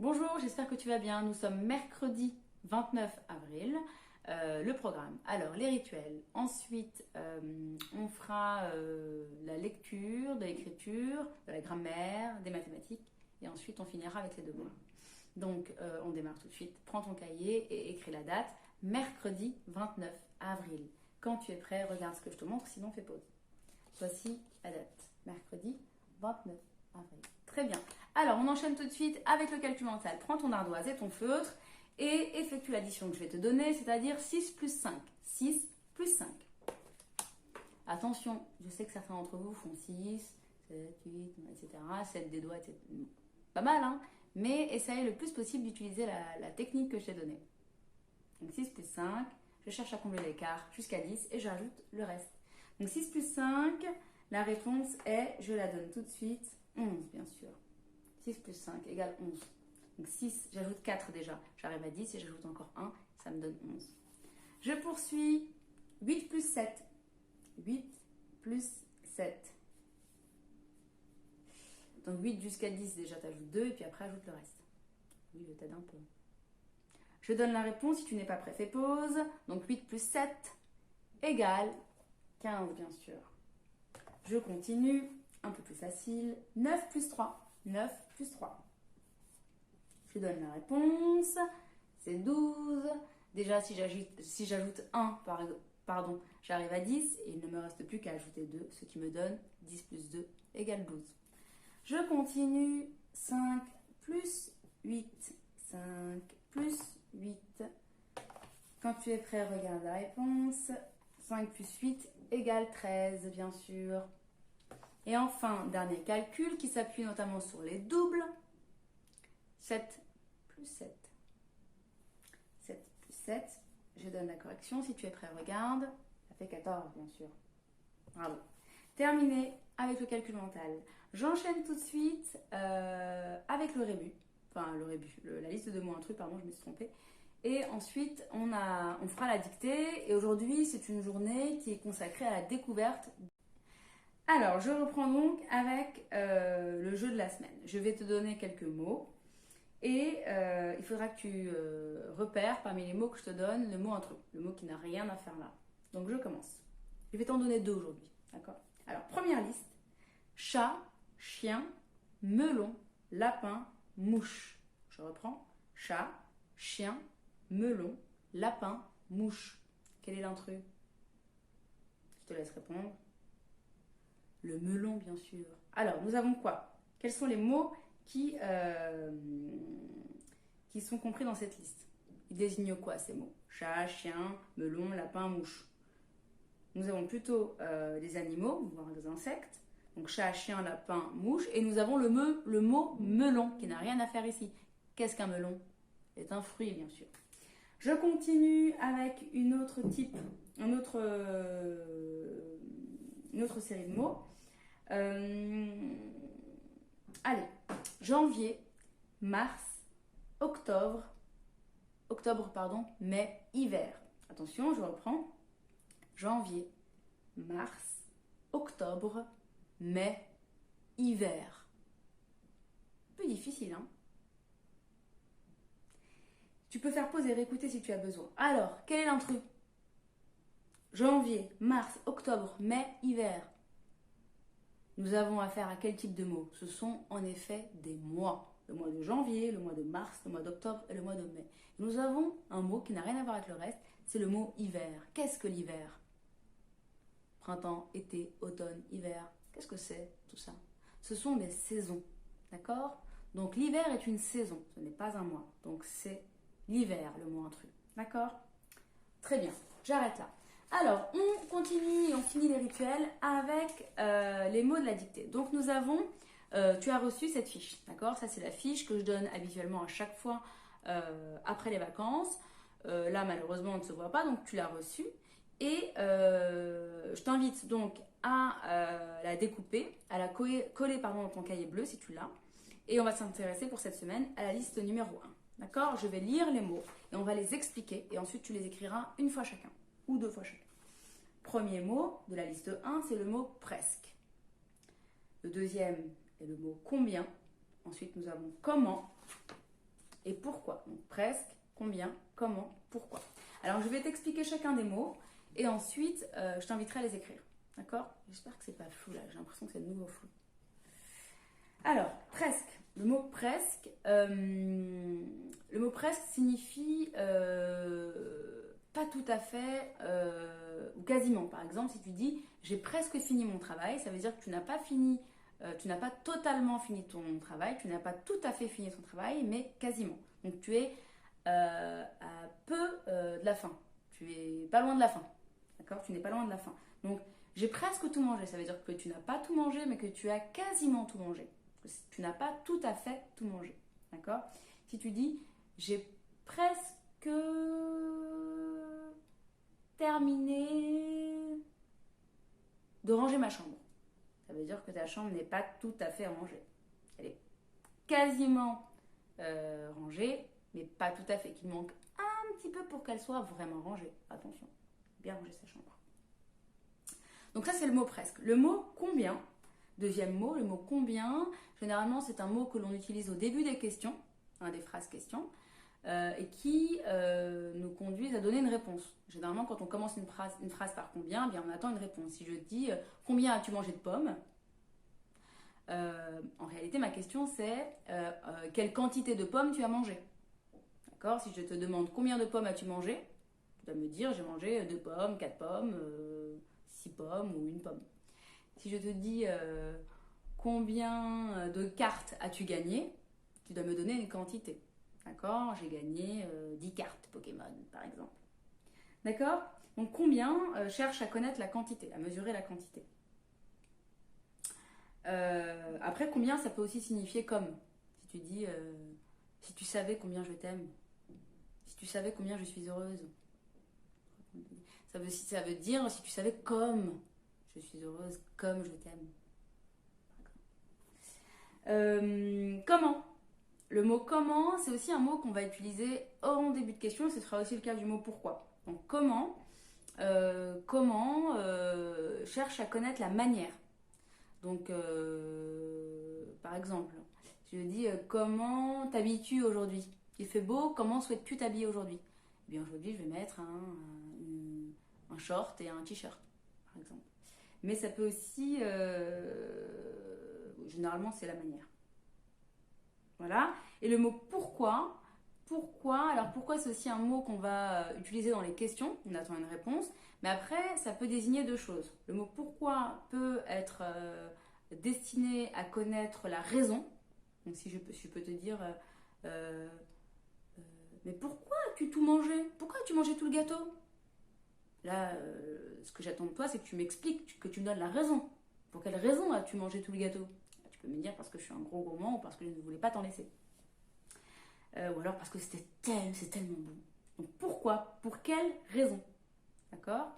Bonjour, j'espère que tu vas bien. Nous sommes mercredi 29 avril. Le programme. Alors, les rituels. Ensuite, on fera la lecture, de l'écriture, de la grammaire, des mathématiques. Et ensuite, on finira avec les devoirs. Donc, on démarre tout de suite. Prends ton cahier et écris la date. Mercredi 29 avril. Quand tu es prêt, regarde ce que je te montre, sinon fais pause. Voici la date. Mercredi 29 avril. Très bien. Alors, on enchaîne tout de suite avec le calcul mental. Prends ton ardoise et ton feutre et effectue l'addition que je vais te donner, c'est-à-dire 6 plus 5. 6 plus 5. Attention, je sais que certains d'entre vous font 6, 7, 8, etc. 7 des doigts, etc. Pas mal, hein? Mais essayez le plus possible d'utiliser la technique que je t'ai donnée. Donc 6 plus 5, je cherche à combler l'écart jusqu'à 10 et j'ajoute le reste. Donc 6 plus 5, la réponse est, je la donne tout de suite, 11 bien sûr. 6 plus 5 égale 11. Donc 6, j'ajoute 4 déjà. J'arrive à 10 et j'ajoute encore 1, ça me donne 11. Je poursuis. 8 plus 7. 8 plus 7. Donc 8 jusqu'à 10, déjà tu ajoutes 2 et puis après ajoute le reste. Oui, je t'aide un peu. Je donne la réponse, si tu n'es pas prêt, fais pause. Donc 8 plus 7 égale 15 bien sûr. Je continue, un peu plus facile. 9 plus 3. 9 plus 3. Je donne la réponse, c'est 12. Déjà, si j'ajoute 1, j'arrive à 10 et il ne me reste plus qu'à ajouter 2, ce qui me donne 10 plus 2 égale 12. Je continue, 5 plus 8. 5 plus 8. Quand tu es prêt, regarde la réponse. 5 plus 8 égale 13, bien sûr. Et enfin, dernier calcul qui s'appuie notamment sur les doubles. 7 plus 7. 7 plus 7. Je donne la correction. Si tu es prêt, regarde. Ça fait 14, bien sûr. Bravo. Terminé avec le calcul mental. J'enchaîne tout de suite avec le rébus. Enfin, le rébus. La liste de mots intrus, pardon, je me suis trompée. Et ensuite, on fera la dictée. Et aujourd'hui, c'est une journée qui est consacrée à la découverte. Alors, je reprends donc avec le jeu de la semaine. Je vais te donner quelques mots. Et il faudra que tu repères parmi les mots que je te donne le mot intrus, le mot qui n'a rien à faire là. Donc je commence. Je vais t'en donner 2 aujourd'hui, d'accord? Alors première liste, chat, chien, melon, lapin, mouche. Je reprends, chat, chien, melon, lapin, mouche. Quel est l'intrus? Je te laisse répondre. Le melon, bien sûr. Alors, nous avons quoi? Quels sont les mots qui sont compris dans cette liste? Ils désignent quoi ces mots? Chat, chien, melon, lapin, mouche. Nous avons plutôt des animaux, voire des insectes. Donc chat, chien, lapin, mouche. Et nous avons le mot melon, qui n'a rien à faire ici. Qu'est-ce qu'un melon? C'est un fruit, bien sûr. Je continue avec une autre série de mots. Allez, janvier, mars, octobre, mai, hiver. Attention, je reprends. Janvier, mars, octobre, mai, hiver. Un peu difficile, hein? Tu peux faire pause et réécouter si tu as besoin. Alors, quel est l'intrus? Janvier, mars, octobre, mai, hiver. Nous avons affaire à quel type de mots? Ce sont en effet des mois. Le mois de janvier, le mois de mars, le mois d'octobre et le mois de mai. Nous avons un mot qui n'a rien à voir avec le reste, c'est le mot hiver. Qu'est-ce que l'hiver? Printemps, été, automne, hiver. Qu'est-ce que c'est tout ça? Ce sont des saisons, d'accord? Donc l'hiver est une saison, ce n'est pas un mois. Donc c'est l'hiver, le mot intrus, d'accord? Très bien, j'arrête là. Alors, on continue et on finit les rituels avec les mots de la dictée. Donc, nous avons, tu as reçu cette fiche, d'accord? Ça, c'est la fiche que je donne habituellement à chaque fois après les vacances. Là, malheureusement, on ne se voit pas, donc tu l'as reçue. Et je t'invite donc à la découper, à la coller dans ton cahier bleu si tu l'as. Et on va s'intéresser pour cette semaine à la liste numéro 1. D'accord? Je vais lire les mots et on va les expliquer et ensuite tu les écriras une fois chacun. Ou 2 fois chacun. Premier mot de la liste 1, c'est le mot presque. Le deuxième est le mot combien. Ensuite, nous avons comment. et pourquoi. Donc presque, combien, comment, pourquoi. Alors je vais t'expliquer chacun des mots et ensuite je t'inviterai à les écrire. D'accord? J'espère que c'est pas flou là, j'ai l'impression que c'est de nouveau flou. Alors, presque. Le mot presque, signifie pas tout à fait ou quasiment. Par exemple, si tu dis j'ai presque fini mon travail, ça veut dire que tu n'as pas fini, tu n'as pas totalement fini ton travail, tu n'as pas tout à fait fini ton travail, mais quasiment. Donc tu es à peu de la fin. Tu es pas loin de la fin. D'accord? Tu n'es pas loin de la fin. Donc j'ai presque tout mangé, ça veut dire que tu n'as pas tout mangé, mais que tu as quasiment tout mangé. Tu n'as pas tout à fait tout mangé. D'accord? Si tu dis j'ai presque terminé de ranger ma chambre, ça veut dire que ta chambre n'est pas tout à fait rangée. Elle est quasiment rangée, mais pas tout à fait. Qu'il manque un petit peu pour qu'elle soit vraiment rangée. Attention, bien ranger sa chambre. Donc ça c'est le mot presque. Le mot combien, deuxième mot, le mot combien, généralement c'est un mot que l'on utilise au début des questions, des phrases questions, et qui nous conduisent à donner une réponse. Généralement quand on commence une phrase par combien, eh bien on attend une réponse. Si je dis combien as-tu mangé de pommes, en réalité ma question c'est quelle quantité de pommes tu as mangé. D'accord? Si je te demande combien de pommes as-tu mangé, tu dois me dire j'ai mangé 2 pommes, 4 pommes, 6 pommes ou 1 pomme. Si je te dis combien de cartes as-tu gagné, tu dois me donner une quantité. D'accord? J'ai gagné 10 cartes Pokémon, par exemple. D'accord? Donc combien cherche à connaître la quantité, à mesurer la quantité. Après, combien, ça peut aussi signifier comme. Si tu dis si tu savais combien je t'aime, si tu savais combien je suis heureuse. Ça veut dire si tu savais comme je suis heureuse, comme je t'aime. Comment? Le mot comment, c'est aussi un mot qu'on va utiliser en début de question, et ce sera aussi le cas du mot pourquoi. Donc comment cherche à connaître la manière. Donc par exemple, je dis comment t'habilles-tu aujourd'hui? Il fait beau, comment souhaites-tu t'habiller aujourd'hui? Eh bien aujourd'hui je vais mettre un short et un t-shirt, par exemple. Mais ça peut aussi, généralement c'est la manière. Voilà. Et le mot pourquoi, alors pourquoi c'est aussi un mot qu'on va utiliser dans les questions, on attend une réponse, mais après ça peut désigner 2 choses. Le mot pourquoi peut être destiné à connaître la raison. Donc si je peux te dire mais pourquoi as-tu tout mangé? Pourquoi as-tu mangé tout le gâteau? Là, ce que j'attends de toi, c'est que tu m'expliques, que tu me donnes la raison. Pour quelle raison as-tu mangé tout le gâteau? Tu peux me dire parce que je suis un gros gourmand ou parce que je ne voulais pas t'en laisser. Ou alors parce que c'est tellement bon. Donc pourquoi? Pour quelle raison? D'accord?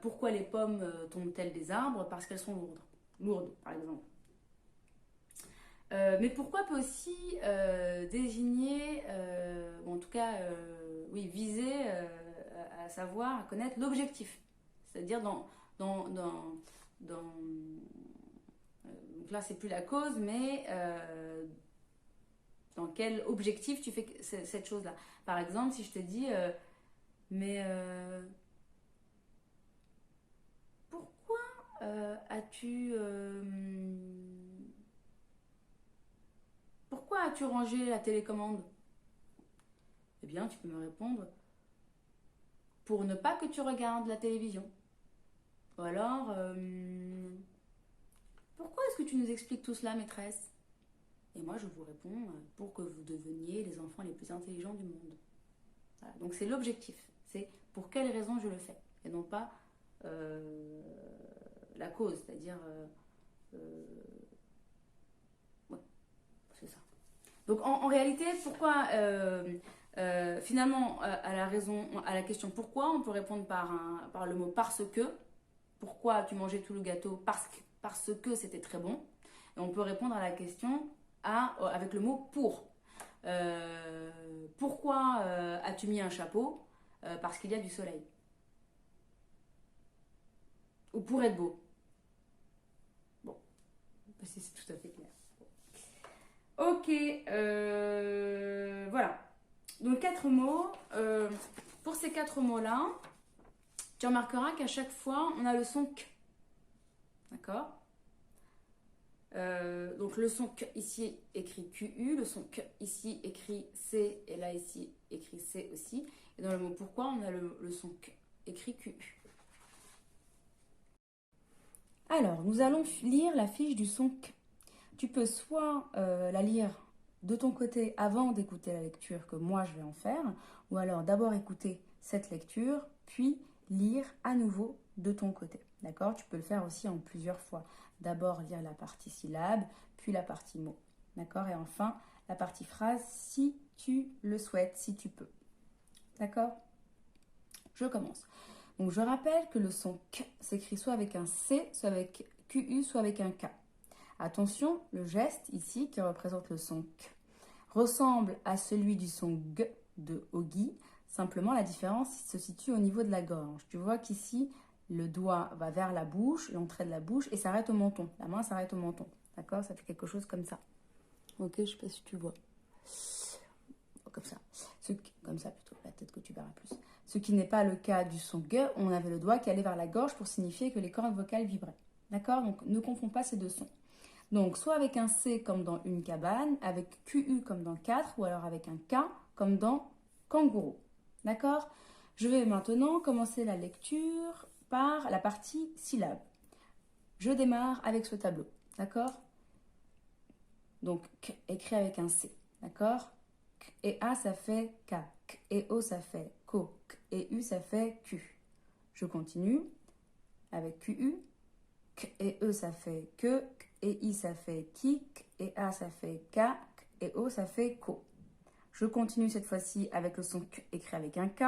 Pourquoi les pommes tombent-elles des arbres? Parce qu'elles sont lourdes. Lourdes, par exemple. Mais pourquoi peut aussi désigner, ou en tout cas, oui, viser à savoir, à connaître l'objectif. C'est-à-dire donc là c'est plus la cause, mais dans quel objectif tu fais cette chose-là. Par exemple, si je te dis, mais pourquoi pourquoi as-tu rangé la télécommande? Eh bien, tu peux me répondre, pour ne pas que tu regardes la télévision. Ou alors, pourquoi est-ce que tu nous expliques tout cela, maîtresse? Et moi, je vous réponds, pour que vous deveniez les enfants les plus intelligents du monde. Voilà. Donc, c'est l'objectif. C'est pour quelle raison je le fais. Et non pas la cause, c'est-à-dire... ouais, c'est ça. Donc, en réalité, pourquoi... finalement, à la question pourquoi, on peut répondre par le mot parce que. Pourquoi as-tu mangé tout le gâteau? Parce que c'était très bon. Et on peut répondre à la question avec le mot pour. Pourquoi as-tu mis un chapeau? Parce qu'il y a du soleil. Ou pour être beau. Bon, c'est tout à fait clair. Ok, voilà. Donc 4 mots. Pour ces 4 mots-là, tu remarqueras qu'à chaque fois, on a le son K. D'accord? Donc le son K ici écrit QU, le son K ici écrit C, et là ici écrit C aussi. Et dans le mot pourquoi, on a le son K écrit QU. Alors, nous allons lire la fiche du son K. Tu peux soit la lire de ton côté avant d'écouter la lecture que moi je vais en faire, ou alors d'abord écouter cette lecture, puis lire à nouveau de ton côté. D'accord? Tu peux le faire aussi en plusieurs fois. D'abord lire la partie syllabe, puis la partie mot. D'accord? Et enfin, la partie phrase si tu le souhaites, si tu peux. D'accord? Je commence. Donc je rappelle que le son K s'écrit soit avec un C, soit avec QU, soit avec un K. Attention, le geste ici qui représente le son K ressemble à celui du son G de Ogi. Simplement, la différence se situe au niveau de la gorge. Tu vois qu'ici, le doigt va vers la bouche, l'entrée de la bouche, et s'arrête au menton. La main s'arrête au menton. D'accord? Ça fait quelque chose comme ça. Ok, je ne sais pas si tu vois. Comme ça. Comme ça plutôt, la tête que tu verras plus. Ce qui n'est pas le cas du son G, on avait le doigt qui allait vers la gorge pour signifier que les cordes vocales vibraient. D'accord? Donc, ne confonds pas ces deux sons. Donc, soit avec un C comme dans une cabane, avec QU comme dans 4, ou alors avec un K comme dans kangourou. D'accord? Je vais maintenant commencer la lecture par la partie syllabe. Je démarre avec ce tableau. D'accord? Donc, K écrit avec un C. D'accord? K et A, ça fait K. K et O, ça fait Ko. K et U, ça fait Q. Je continue avec QU. K et E, ça fait que. K et I, ça fait ki. K et A, ça fait K. K et O, ça fait ko. Je continue cette fois-ci avec le son K écrit avec un K.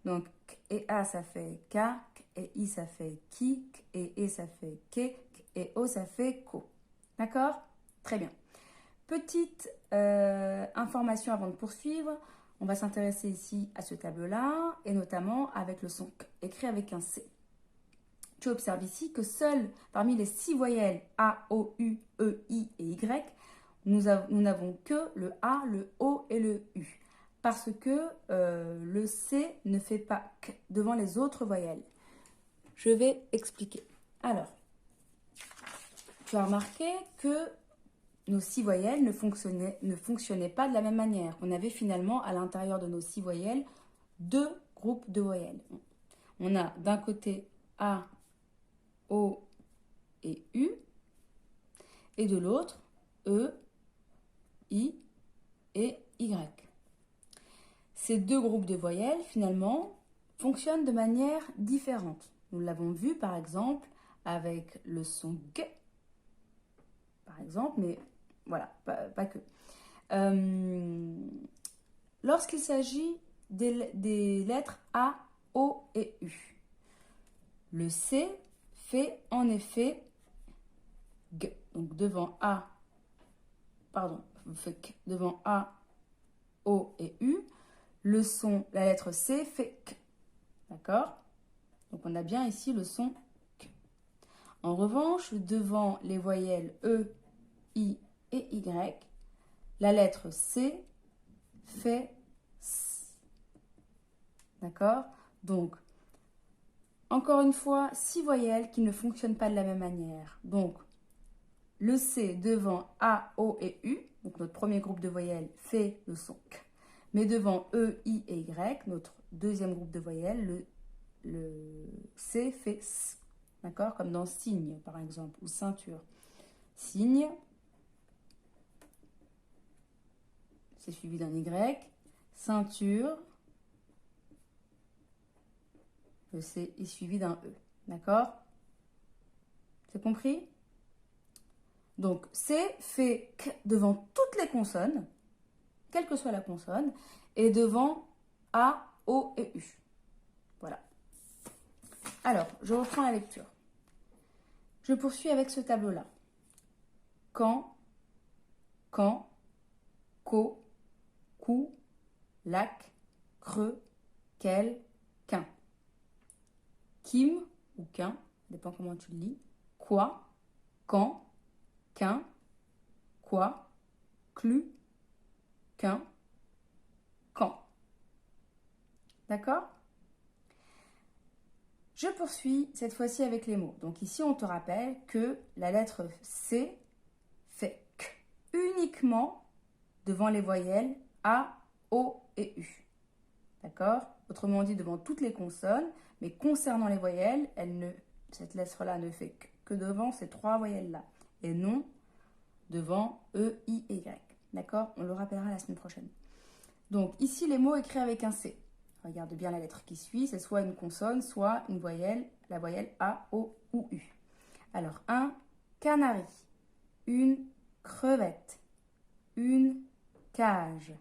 Donc, K et A, ça fait K. K et I, ça fait ki. K et E, ça fait ke. K et O, ça fait ko. D'accord? Très bien. Petite information avant de poursuivre. On va s'intéresser ici à ce tableau-là, et notamment avec le son K écrit avec un C. Tu observes ici que seules parmi les 6 voyelles A, O, U, E, I et Y, nous n'avons que le A, le O et le U. Parce que le C ne fait pas K devant les autres voyelles. Je vais expliquer. Alors, tu as remarqué que nos 6 voyelles ne fonctionnaient pas de la même manière. On avait finalement à l'intérieur de nos 6 voyelles 2 groupes de voyelles. On a d'un côté A, O et U, et de l'autre E, I et Y. Ces 2 groupes de voyelles, finalement, fonctionnent de manière différente. Nous l'avons vu, par exemple, avec le son G, par exemple, mais voilà, pas que. Lorsqu'il s'agit des lettres A, O et U, le C fait en effet G. Donc devant A, devant A, O et U, le son, la lettre C fait K. D'accord? Donc on a bien ici le son K. En revanche, devant les voyelles E, I et Y, la lettre C fait S. D'accord? Donc, encore une fois, 6 voyelles qui ne fonctionnent pas de la même manière. Donc, le C devant A, O et U, donc notre premier groupe de voyelles, fait le son K. Mais devant E, I et Y, notre deuxième groupe de voyelles, le C fait S. D'accord? Comme dans signe, par exemple, ou ceinture. Signe, c'est suivi d'un Y. Ceinture, le C est suivi d'un E. D'accord? C'est compris? Donc, C fait K devant toutes les consonnes, quelle que soit la consonne, et devant A, O et U. Voilà. Alors, je reprends la lecture. Je poursuis avec ce tableau-là. Quand, co, cou, lac, creux, quel, quin. Kim ou quin, dépend comment tu le lis. Quoi, quand, quin, quoi, clu, quin, quand. D'accord? Je poursuis cette fois-ci avec les mots. Donc ici, on te rappelle que la lettre C fait K uniquement devant les voyelles A, O et U. D'accord? Autrement dit, devant toutes les consonnes, mais concernant les voyelles, cette lettre-là ne fait que devant ces 3 voyelles-là, et non devant E, I et Y. D'accord? On le rappellera la semaine prochaine. Donc ici, les mots écrits avec un C. Regarde bien la lettre qui suit, c'est soit une consonne, soit une voyelle, la voyelle A, O ou U. Alors, un canari, une crevette, une cage,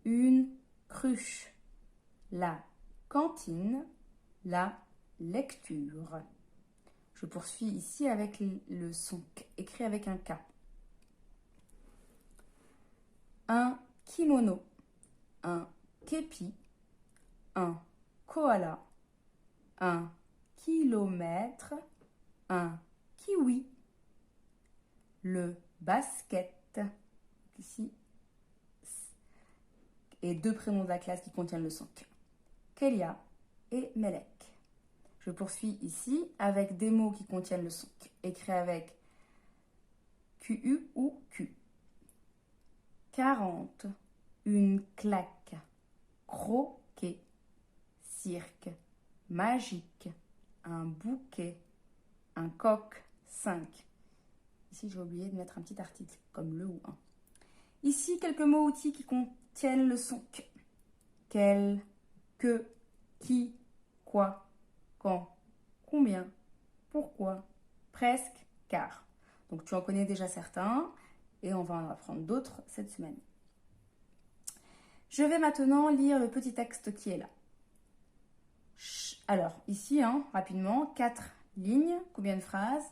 une cruche, la cantine, la lecture. Je poursuis ici avec le son écrit avec un K. Un kimono, un képi, un koala, un kilomètre, un kiwi, le basket, ici, et 2 prénoms de la classe qui contiennent le son K. Kélia et Melek. Je poursuis ici avec des mots qui contiennent le son K, écrit avec QU ou Q. 40, une claque, croquet, cirque, magique, un bouquet, un coq, 5. Ici, j'ai oublié de mettre un petit article, comme le ou un. Ici, quelques mots outils qui contiennent le son K. Quel, que, qui, quoi, quand, combien, pourquoi, presque, car. Donc, tu en connais déjà certains et on va en apprendre d'autres cette semaine. Je vais maintenant lire le petit texte qui est là. Alors, ici, rapidement, 4 lignes. Combien de phrases?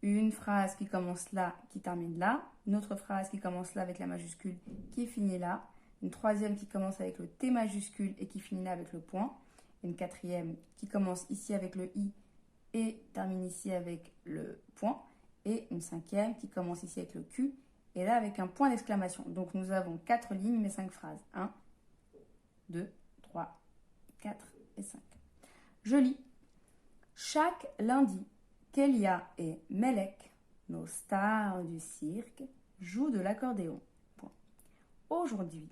Une phrase qui commence là, qui termine là. Une autre phrase qui commence là avec la majuscule, qui finit là. Une troisième qui commence avec le T majuscule et qui finit là avec le point. Une quatrième qui commence ici avec le I et termine ici avec le point. Et une cinquième qui commence ici avec le Q et là avec un point d'exclamation. Donc nous avons 4 lignes mais 5 phrases. 1, 2, 3, 4 et 5. Je lis. Chaque lundi, Kélia et Melek, nos stars du cirque, jouent de l'accordéon. Aujourd'hui,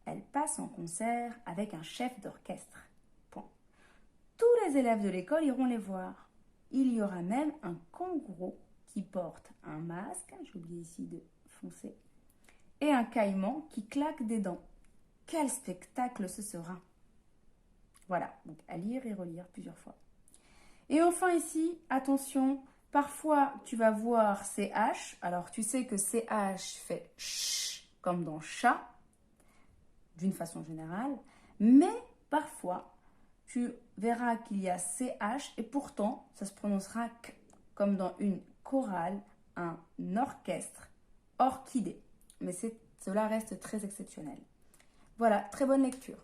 elles passent en concert avec un chef d'orchestre. Tous les élèves de l'école iront les voir. Il y aura même un kangourou qui porte un masque, j'ai oublié ici de foncer, et un caïman qui claque des dents. Quel spectacle ce sera! Voilà, donc à lire et relire plusieurs fois. Et enfin ici, attention, parfois tu vas voir CH. Alors tu sais que CH fait ch comme dans chat, d'une façon générale, mais parfois tu verras qu'il y a CH et pourtant ça se prononcera K, comme dans une chorale, un orchestre, orchidée. Mais cela reste très exceptionnel. Voilà, très bonne lecture.